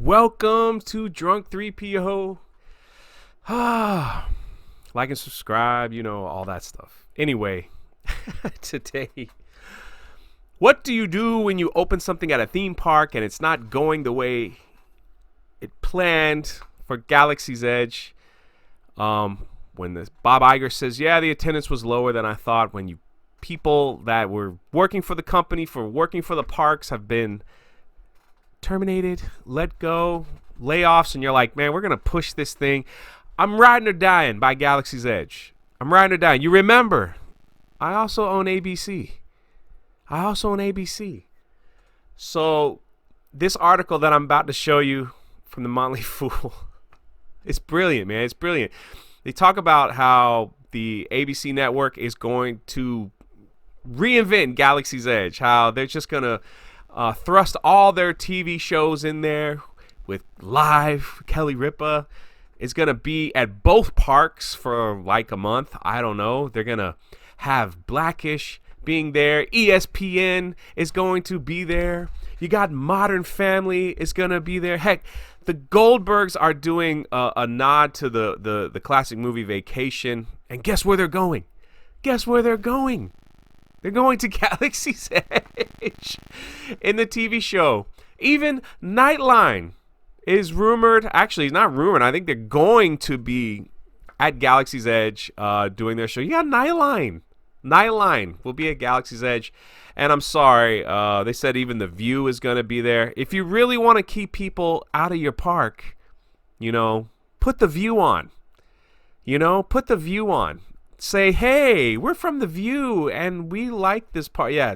Welcome to Drunk 3PO. Like and subscribe, all that stuff. Anyway, today, what do you do when you open something at a theme park and it's not going the way it planned for Galaxy's Edge? When Bob Iger says, yeah, the attendance was lower than I thought, when people that were working for the company, working for the parks have been terminated, let go, layoffs, and you're like, man, we're going to push this thing. I'm riding or dying by Galaxy's Edge. I'm riding or dying. You remember, I also own ABC. So this article that I'm about to show you from the Motley Fool, it's brilliant, man. It's brilliant. They talk about how the ABC network is going to reinvent Galaxy's Edge, how they're just going to thrust all their TV shows in there with live. Kelly Ripa is going to be at both parks for like a month. I don't know. They're going to have Blackish being there. ESPN is going to be there. You got Modern Family is going to be there. Heck, the Goldbergs are doing a nod to the classic movie Vacation. And guess where they're going? They're going to Galaxy's Edge in the TV show. Even Nightline is rumored. Actually, it's not rumored. I think they're going to be at Galaxy's Edge doing their show. Yeah, Nightline. Nightline will be at Galaxy's Edge. And I'm sorry, they said even The View is going to be there. If you really want to keep people out of your park, put The View on. Put The View on. Say, hey, we're from The View and we like this part. Yeah.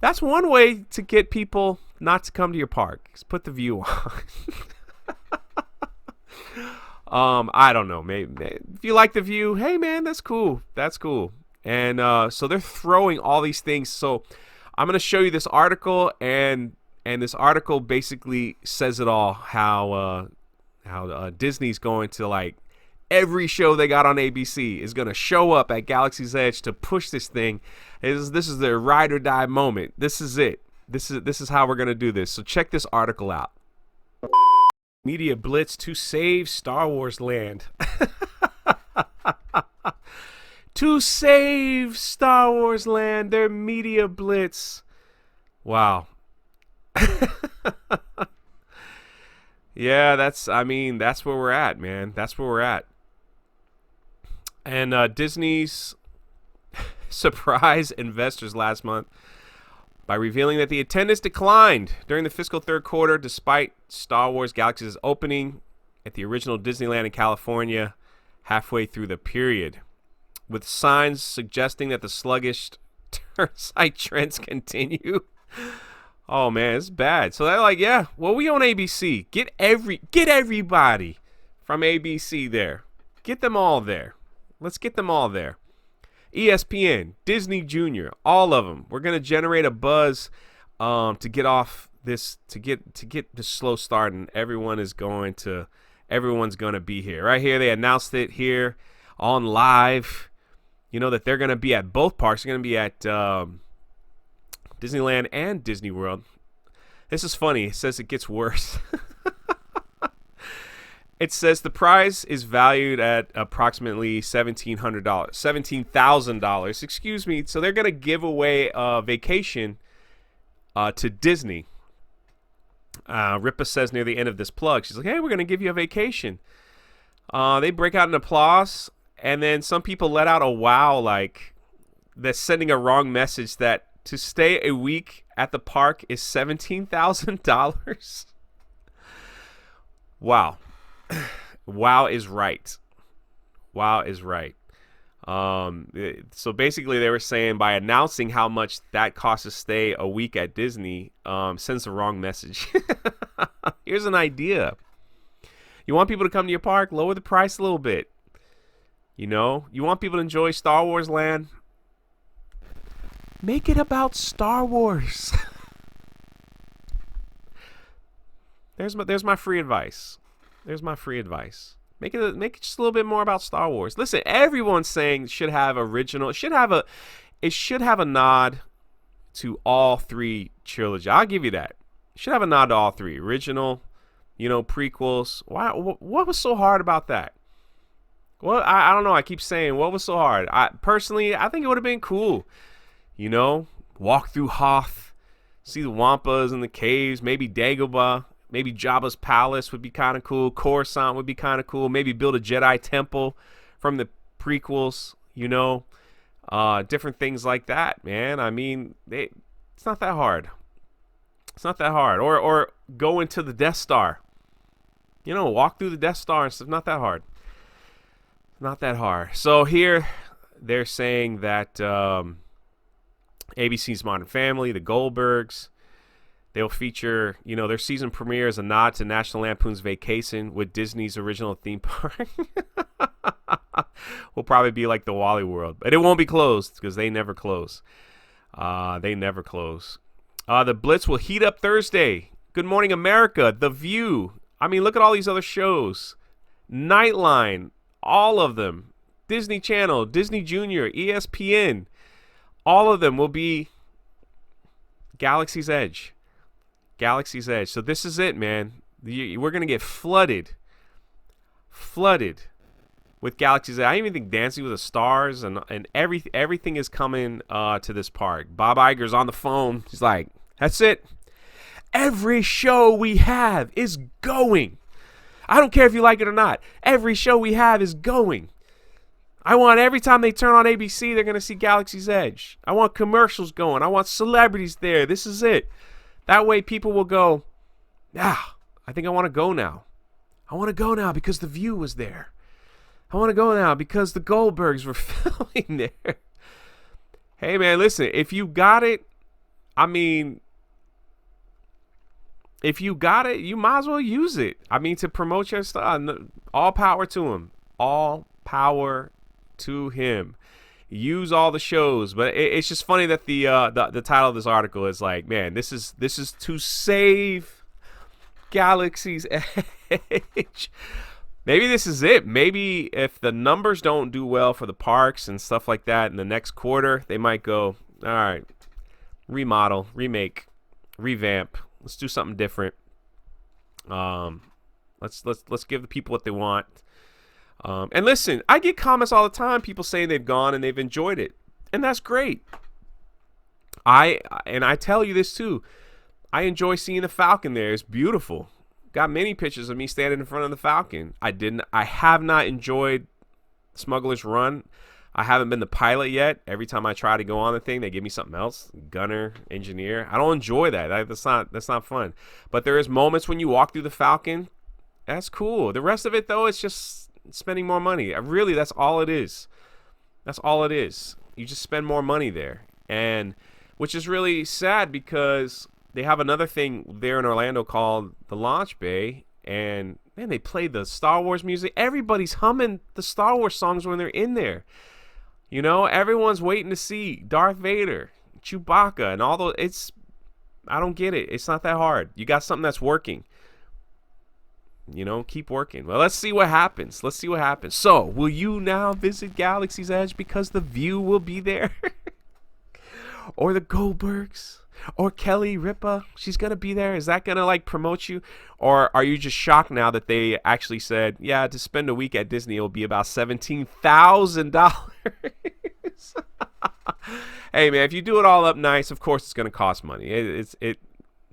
That's one way to get people not to come to your park. Is put The View on. I don't know. Maybe if you like The View, hey man, that's cool. And so they're throwing all these things. So I'm gonna show you this article, and this article basically says it all. How Disney's going to every show they got on ABC is going to show up at Galaxy's Edge to push this thing. This is their ride or die moment. This is it. This is how we're going to do this. So check this article out. Media Blitz to save Star Wars land. To save Star Wars land, their media blitz. Wow. Yeah, that's where we're at, man. That's where we're at. And Disney's surprised investors last month by revealing that the attendance declined during the fiscal third quarter despite Star Wars Galaxy's opening at the original Disneyland in California halfway through the period, with signs suggesting that the sluggish site trends continue. Oh man, it's bad. So they're like, yeah, well, we own ABC. Get everybody from ABC there. Get them all there. Let's get them all there. ESPN, Disney Junior, all of them. We're gonna generate a buzz to get off this, to get the slow start, and everyone's gonna be here. Right here, they announced it here on live. That they're gonna be at both parks. They're gonna be at Disneyland and Disney World. This is funny. It says it gets worse. It says the prize is valued at approximately $1,700, excuse me. So they're going to give away a vacation to Disney. Ripa says near the end of this plug, she's like, hey, we're going to give you a vacation. They break out in applause, and then some people let out a wow, that's sending a wrong message that to stay a week at the park is $17,000. Wow. Wow is right. So basically they were saying by announcing how much that costs to stay a week at Disney sends the wrong message. Here's an idea. You want people to come to your park? Lower the price a little bit. You want people to enjoy Star Wars land? Make it about Star Wars. There's my free advice. Make it just a little bit more about Star Wars. Listen, everyone's saying it should have a nod to all three trilogy. I'll give you that. Should have a nod to all three. Original, prequels. Why? What was so hard about that? Well, I don't know. I keep saying, what was so hard? I think it would have been cool. Walk through Hoth, see the Wampas in the caves, maybe Dagobah, maybe Jabba's palace would be kind of cool. Coruscant would be kind of cool. Maybe build a Jedi temple from the prequels, different things like that, man. I mean, it's not that hard. It's not that hard. Or go into the Death Star. Walk through the Death Star and stuff. Not that hard. Not that hard. So here they're saying that ABC's Modern Family, the Goldbergs, they'll feature, their season premiere is a nod to National Lampoon's Vacation with Disney's original theme park. Will probably be like the Wally World, but it won't be closed because they never close. They never close. The Blitz will heat up Thursday. Good Morning America, The View. I mean, look at all these other shows. Nightline. All of them, Disney Channel, Disney Junior, ESPN, all of them will be Galaxy's Edge. Galaxy's Edge. So this is it, man. We're going to get flooded with Galaxy's Edge. I even think Dancing with the Stars and everything is coming to this park. Bob Iger's on the phone. He's like, that's it. Every show we have is going. I don't care if you like it or not. Every show we have is going. I want every time they turn on ABC, they're going to see Galaxy's Edge. I want commercials going. I want celebrities there. This is it. That way people will go, I think I want to go now. I want to go now because The View was there. I want to go now because the Goldbergs were filming there. Hey, man, listen, if you got it, if you got it, you might as well use it. To promote your stuff. All power to him. All power to him. Use all the shows. But it's just funny that the title of this article is like, man, this is to save Galaxy's Edge. Maybe this is it. Maybe if the numbers don't do well for the parks and stuff like that in the next quarter, they might go, all right, remodel, remake, revamp. Let's do something different. Let's give the people what they want. And listen, I get comments all the time, people saying they've gone and they've enjoyed it. And that's great. I tell you this too. I enjoy seeing the Falcon there. It's beautiful. Got many pictures of me standing in front of the Falcon. I have not enjoyed Smuggler's Run. I haven't been the pilot yet. Every time I try to go on the thing, they give me something else. Gunner, engineer. I don't enjoy that. That's not fun. But there is moments when you walk through the Falcon. That's cool. The rest of it, though, it's just spending more money. Really, that's all it is. That's all it is. You just spend more money there. And which is really sad because they have another thing there in Orlando called the Launch Bay. And, man, they play the Star Wars music. Everybody's humming the Star Wars songs when they're in there. Everyone's waiting to see Darth Vader, Chewbacca, and all those. I don't get it. It's not that hard. You got something that's working. Keep working. Well, let's see what happens. So, will you now visit Galaxy's Edge because The View will be there? Or the Goldbergs? Or Kelly Ripa? She's going to be there. Is that going to, promote you? Or are you just shocked now that they actually said, yeah, to spend a week at Disney, it will be about $17,000? Hey, man, if you do it all up nice, of course it's going to cost money.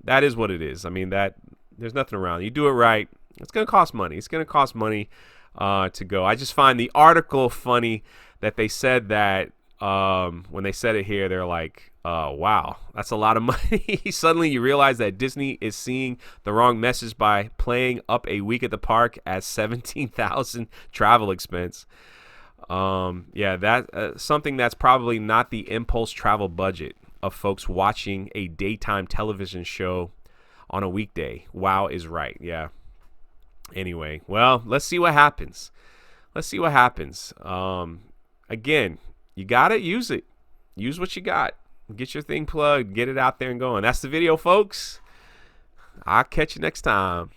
That is what it is. There's nothing around. You do it right, it's going to cost money. It's going to cost money to go. I just find the article funny that they said that when they said it here, they're like, wow, that's a lot of money. Suddenly you realize that Disney is seeing the wrong message by playing up a week at the park as $17,000 travel expense. Something that's probably not the impulse travel budget of folks watching a daytime television show on a weekday. Wow is right. Yeah. Anyway, well, let's see what happens. Again, you got it, use it. Use what you got. Get your thing plugged, get it out there and going. That's the video, folks. I'll catch you next time.